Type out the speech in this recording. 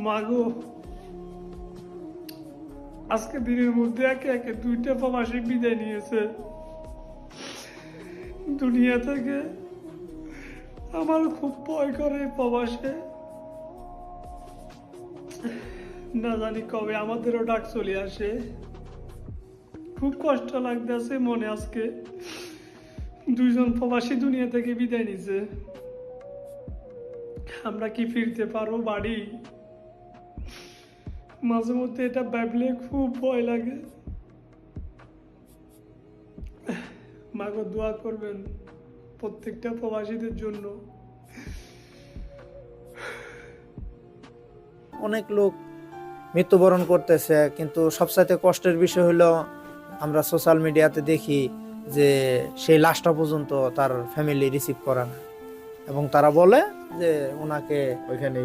মাগো, আজকে দিনের মধ্যে একে একে 2টা প্রবাসী বিদায় নিয়েছে দুনিয়া থেকে। আমার খুব ভয় করে প্রবাসে, না জানি কবে আমাদেরও ডাক চলে আসে। খুব কষ্ট লাগতেছে মনে। আজকে 2জন প্রবাসী দুনিয়া থেকে বিদায় নিছে। আমরা কি ফিরতে পারবো বাড়ি? মাঝে মধ্যে এটা ভাবলে খুব ভয় লাগে। মাগো, দোয়া করবেন প্রত্যেকটা প্রবাসীদের জন্য। অনেক লোক মৃত্যুবরণ করতেছে, কিন্তু সবচাইতে কষ্টের বিষয় হলো আমরা সোশ্যাল মিডিয়াতে দেখি যে সেই লাশটা পর্যন্ত তার ফ্যামিলি রিসিভ করে না, এবং তারা বলে যে ওনাকে ওইখানে